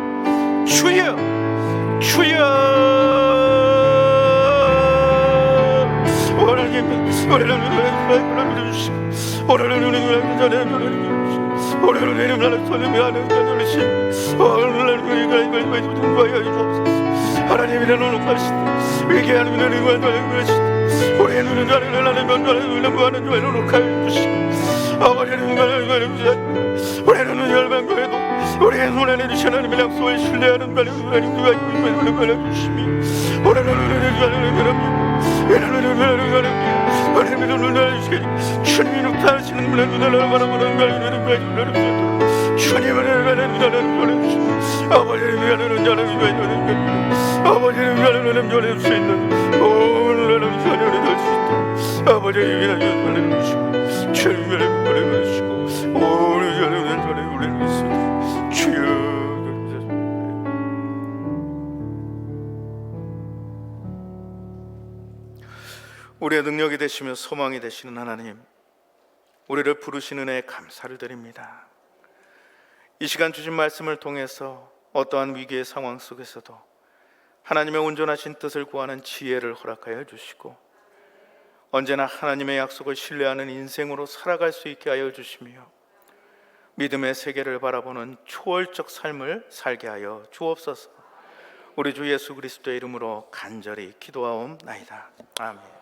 주여, 주여. 하나님이란 오늘 위기한 은혜를 우리의 눈은 우리는 열방교회도 우리의 눈에 내리신 하나님의 약속을 신뢰하는 주님이 룩타하시는 눈을 바라보는 주님을 아버지를 위하는 자는 아버지를 위하는 자는 수 있는 오늘은 자녀를 될 수 있다. 아버지를 위하는 자는 주님을 보내주시고 오늘 자녀를 보내주시고 주여. 우리의 능력이 되시며 소망이 되시는 하나님, 우리를 부르시는 은혜에 감사를 드립니다. 이 시간 주신 말씀을 통해서 어떠한 위기의 상황 속에서도 하나님의 온전하신 뜻을 구하는 지혜를 허락하여 주시고, 언제나 하나님의 약속을 신뢰하는 인생으로 살아갈 수 있게 하여 주시며, 믿음의 세계를 바라보는 초월적 삶을 살게 하여 주옵소서. 우리 주 예수 그리스도의 이름으로 간절히 기도하옵나이다. 아멘.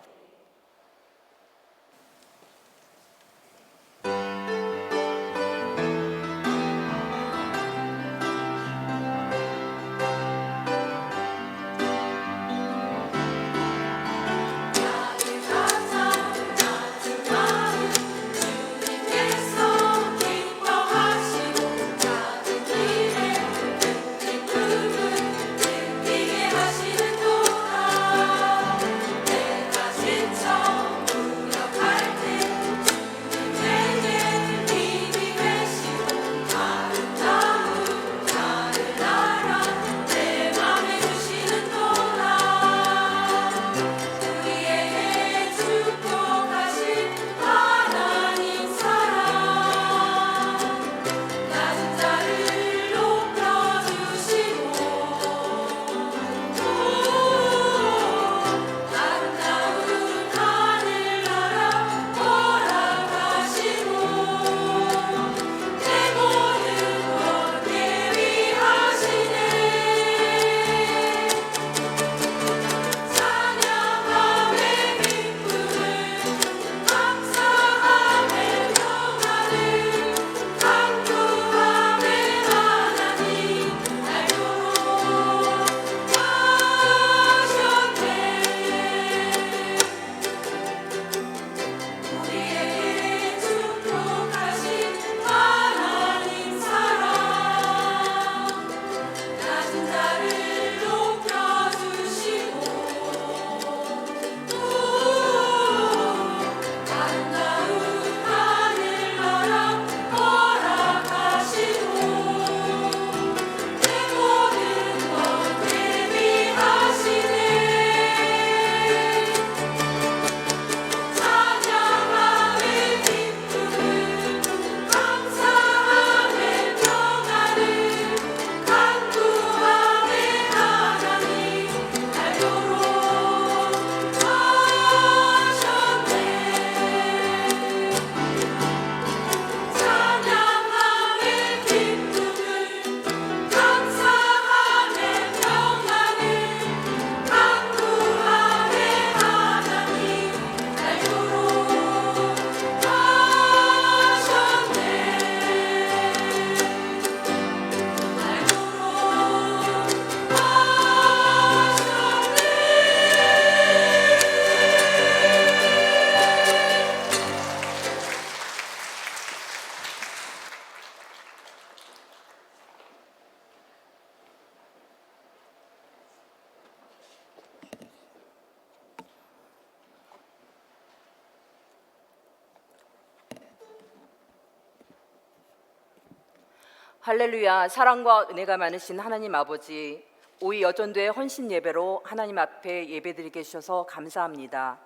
할렐루야. 사랑과 은혜가 많으신 하나님 아버지, 오이 여전도의 헌신 예배로 하나님 앞에 예배드리게 해주셔서 감사합니다.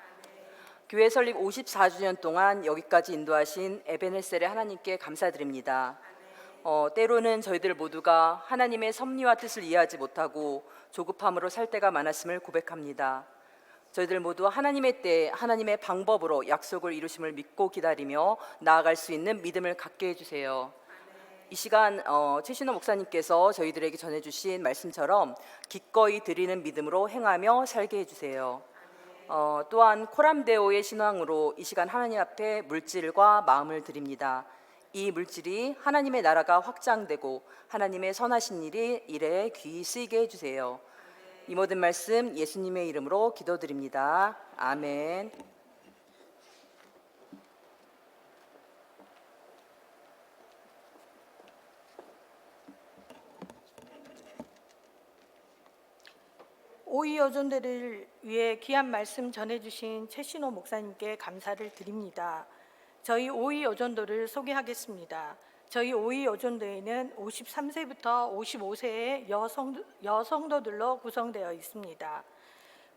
교회 설립 54주년 동안 여기까지 인도하신 에베네셀의 하나님께 감사드립니다. 때로는 저희들 모두가 하나님의 섭리와 뜻을 이해하지 못하고 조급함으로 살 때가 많았음을 고백합니다. 저희들 모두 하나님의 때, 하나님의 방법으로 약속을 이루심을 믿고 기다리며 나아갈 수 있는 믿음을 갖게 해주세요. 이 시간 최신호 목사님께서 저희들에게 전해주신 말씀처럼 기꺼이 드리는 믿음으로 행하며 살게 해주세요. 또한 코람데오의 신앙으로 이 시간 하나님 앞에 물질과 마음을 드립니다. 이 물질이 하나님의 나라가 확장되고 하나님의 선하신 일에 귀히 쓰이게 해주세요. 이 모든 말씀 예수님의 이름으로 기도드립니다. 아멘. 오이 여전대를 위해 귀한 말씀 전해주신 최신호 목사님께 감사를 드립니다. 저희 오이 여전도를 소개하겠습니다. 저희 오이 여전도에는 53세부터 55세의 여성도들로 구성되어 있습니다.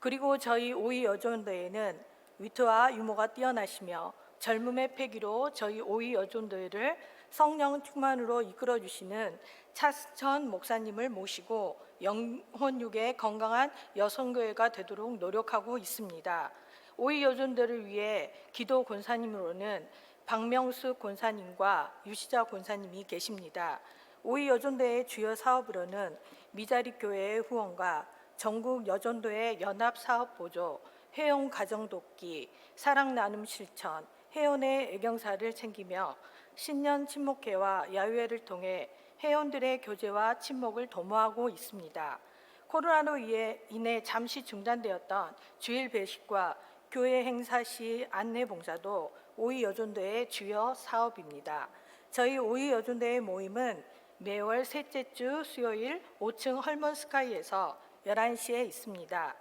그리고 저희 오이 여전도에는 위트와 유머가 뛰어나시며 젊음의 패기로 저희 오이 여전도를 성령 충만으로 이끌어 주시는 차스천 목사님을 모시고 영혼육의 건강한 여성교회가 되도록 노력하고 있습니다. 오이 여전도를 위해 기도 권사님으로는 박명수 권사님과 유시자 권사님이 계십니다. 오이 여전도의 주요 사업으로는 미자립 교회의 후원과 전국 여전도의 연합 사업 보조, 회원 가정 돕기, 사랑 나눔 실천, 회원의 애경사를 챙기며 신년 친목회와 야유회를 통해 회원들의 교제와 친목을 도모하고 있습니다. 코로나로 인해 잠시 중단되었던 주일 배식과 교회 행사 시 안내 봉사도 오이 여전도의 주요 사업입니다. 저희 오이 여전도의 모임은 매월 셋째 주 수요일 5층 헐먼 스카이에서 11시에 있습니다.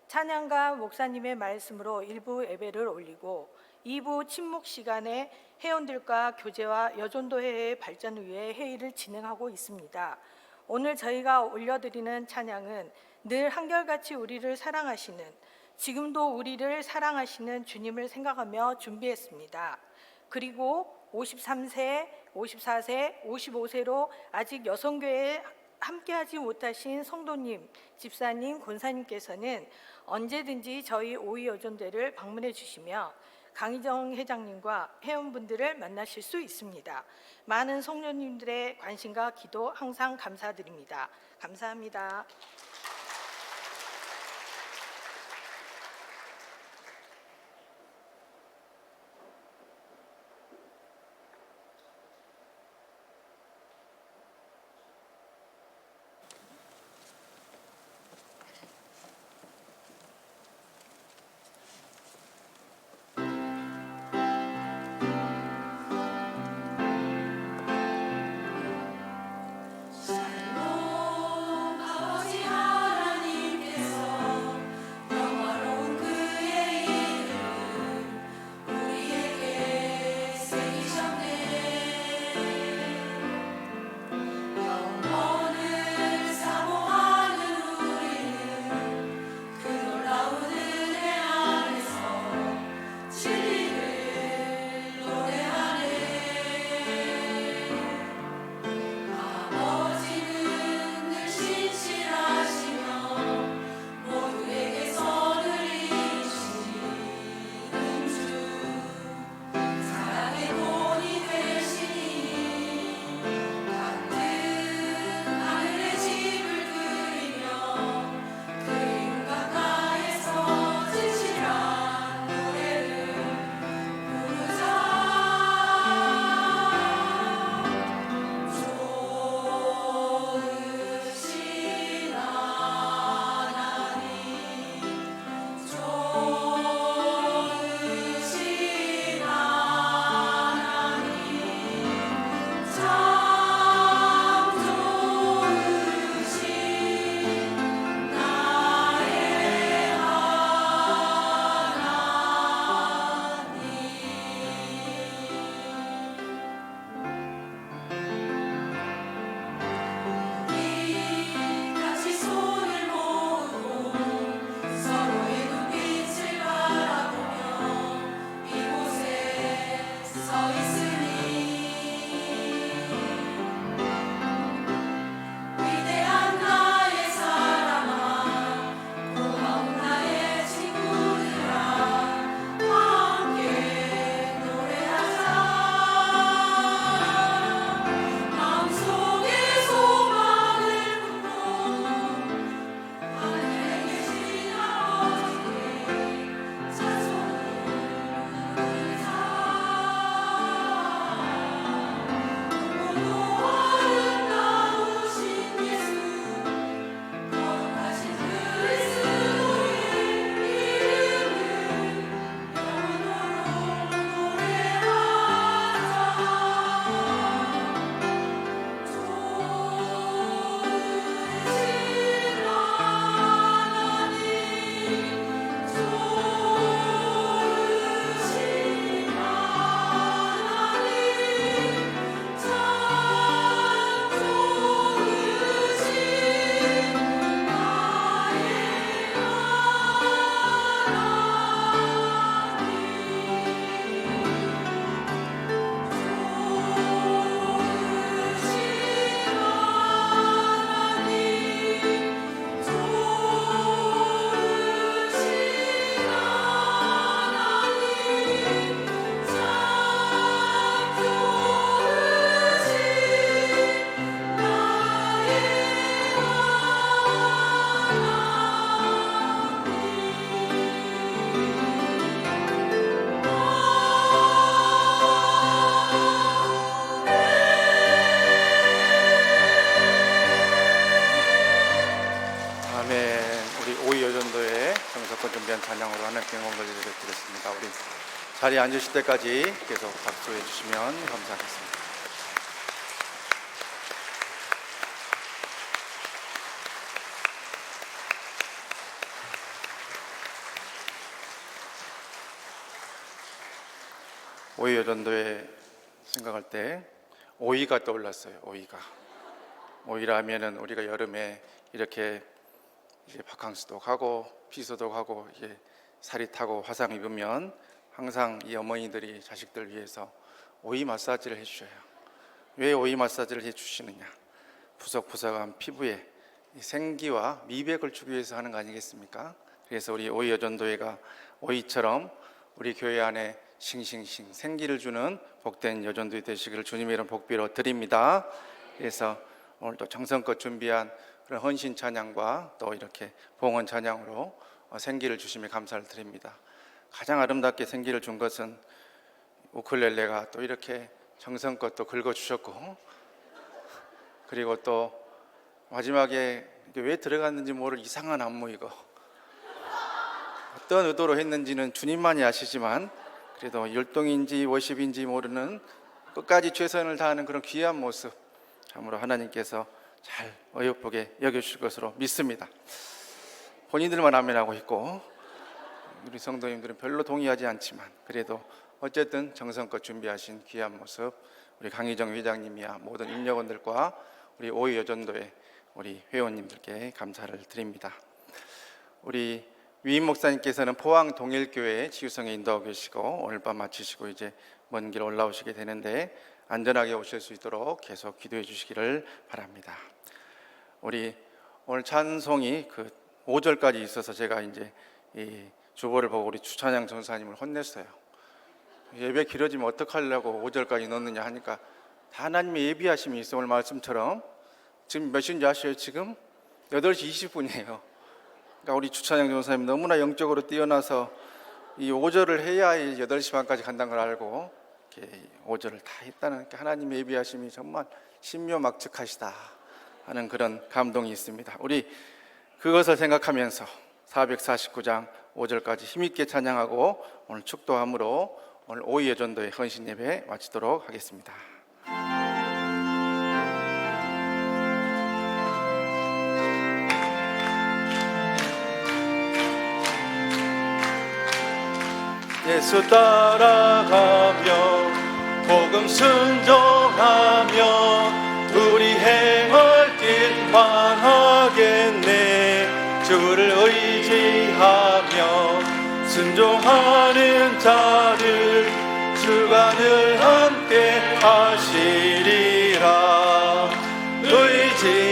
찬양과 목사님의 말씀으로 1부 예배를 올리고 2부 친목 시간에 회원들과 교제와 여전도회의 발전을 위해 회의를 진행하고 있습니다. 오늘 저희가 올려드리는 찬양은 늘 한결같이 우리를 사랑하시는, 지금도 우리를 사랑하시는 주님을 생각하며 준비했습니다. 그리고 53세, 54세, 55세로 아직 여성교회에 함께하지 못하신 성도님, 집사님, 권사님께서는 언제든지 저희 오이 여전대를 방문해 주시며 강희정 회장님과 회원분들을 만나실 수 있습니다. 많은 성도님들의 관심과 기도 항상 감사드립니다. 감사합니다. 샬롬 아버지 자리에 앉으실 때까지 계속 박수해 주시면 감사하겠습니다. 오이 여전도에 생각할 때 오이가 떠올랐어요. 오이라 하면은 우리가 여름에 이렇게 이제 바캉스도 가고 피서도 가고 이제 살이 타고 화상 입으면 항상 이 어머니들이 자식들 위해서 오이 마사지를 해주셔요. 왜 오이 마사지를 해주시느냐? 푸석푸석한 피부에 이 생기와 미백을 주기 위해서 하는 거 아니겠습니까? 그래서 우리 오이 여전도회가 오이처럼 우리 교회 안에 싱싱싱 생기를 주는 복된 여전도회 되시기를 주님의 이름 복비로 드립니다. 그래서 오늘도 정성껏 준비한 그런 헌신 찬양과 또 이렇게 봉헌 찬양으로 생기를 주심에 감사를 드립니다. 가장 아름답게 생기를 준 것은 우쿨렐레가 또 이렇게 정성껏 또 긁어주셨고, 그리고 또 마지막에 왜 들어갔는지 모를 이상한 안무, 이거 어떤 의도로 했는지는 주님만이 아시지만 그래도 율동인지 워십인지 모르는 끝까지 최선을 다하는 그런 귀한 모습, 참으로 하나님께서 잘 어여쁘게 여겨주실 것으로 믿습니다. 본인들만 아멘하고 있고 우리 성도님들은 별로 동의하지 않지만 그래도 어쨌든 정성껏 준비하신 귀한 모습, 우리 강희정 회장님이야 모든 임력원들과 우리 오이 여전도의 우리 회원님들께 감사를 드립니다. 우리 위임 목사님께서는 포항 동일교회 치유성에 인도하고 계시고 오늘 밤 마치시고 이제 먼 길 올라오시게 되는데 안전하게 오실 수 있도록 계속 기도해 주시기를 바랍니다. 우리 오늘 찬송이 그 5절까지 있어서 제가 이제 이 주보를 보고 우리 주찬양 전사님을 혼냈어요. 예배 길어지면 어떡하려고 5절까지 넣느냐 하니까 다 하나님의 예비하심이 있어. 오늘 말씀처럼 지금 몇 시인지 아셔요? 지금 8시 20분이에요 그러니까 우리 주찬양 전사님 너무나 영적으로 뛰어나서 이 5절을 해야 8시 반까지 간다는 걸 알고 이렇게 5절을 다 했다는 하나님의 예비하심이 정말 신묘막측하시다 하는 그런 감동이 있습니다. 우리 그것을 생각하면서 449장 5절까지 힘있게 찬양하고 오늘 축도함으로 오늘 오이 여전도의 헌신 예배 마치도록 하겠습니다. 예수 따라가며 복음 순종하며 우리 행할 길 만하겠네. 주를 의지하며 순종하는 자를 주가 늘 함께 하시리라.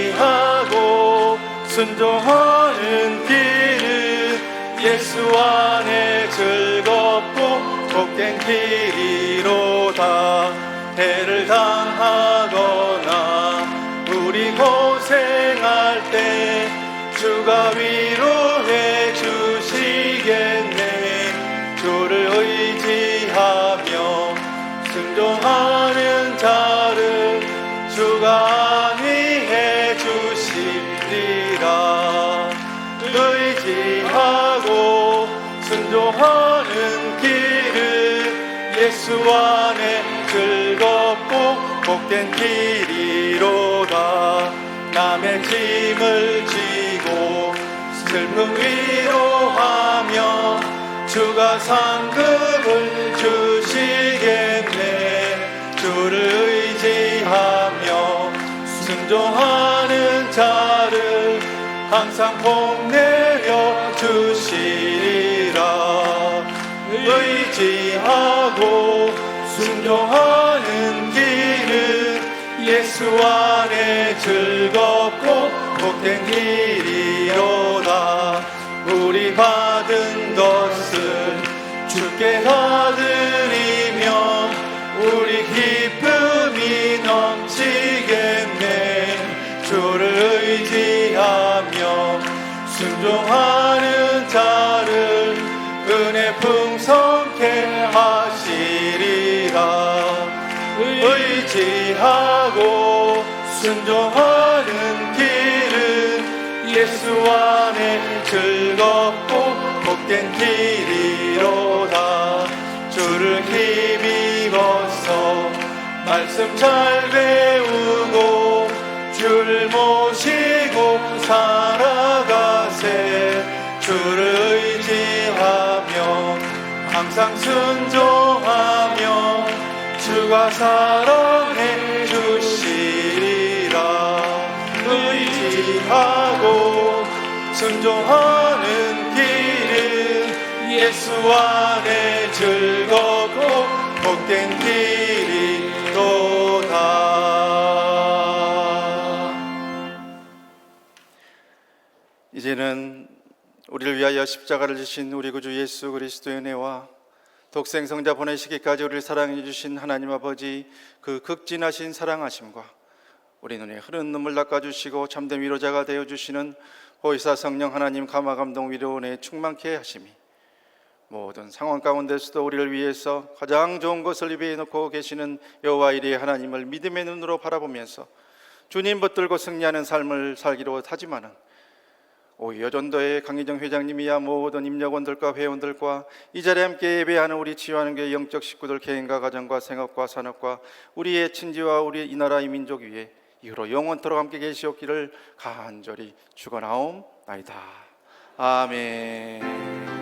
의지하고 순종하는 길은 예수 안에 즐겁고 복된 길이로다. 해를 당하거나 우리 고생할 때 주가 위로해 주시겠네. 주를 의지하며 순종하는 자를 주가 안위해 주시리라. 의지하고 순종하는 길은 예수 안에 즐겁고 복된 길이로다. 남의 짐을 지고 슬픔 위로하며 주가 상급을 주시겠네. 주를 의지하며 순종하는 자를 항상 복내려 주시리라. 의지하고 순종하는 길은 예수 안에 즐겁고 복된 길이로다. 우리 받은 것을 주께 다 드리며 우리 기쁨이 넘치겠네. 주를 의지하며 순종하는 자를 은혜 풍성케 하시리라. 의지하고 순종하는 길은 예수 안에 즐겁고 복된 길이로다. 주를 힘입어서 말씀 잘 배우고 주를 모시고 살아가세. 주를 의지하며 항상 순종하며 주가 사랑해 주시리라. 의지하고 순종하는 길은 예수 안에 즐겁고 복된 길이로다. 이제는 우리를 위하여 십자가를 지신 우리 구주 예수 그리스도의 은혜와 독생 성자 보내시기까지 우리를 사랑해 주신 하나님 아버지 그 극진하신 사랑하심과 우리 눈에 흐르는 눈물 닦아주시고 참된 위로자가 되어주시는 보혜사 성령 하나님 감화 감동 위로 은혜 충만케 하심이 모든 상황 가운데서도 우리를 위해서 가장 좋은 것을 입에 놓고 계시는 여호와 이레 하나님을 믿음의 눈으로 바라보면서 주님 붙들고 승리하는 삶을 살기로 하지만은 오이 여전도의 강희정 회장님이야 모든 임력원들과 회원들과 이 자리에 함께 예배하는 우리 치유하는 교회 영적 식구들 개인과 가정과 생업과 산업과 우리의 친지와 우리 이 나라 이 민족 위에 이후로 영원토록 함께 계시옵기를 간절히 축원하옵나이다. 아멘.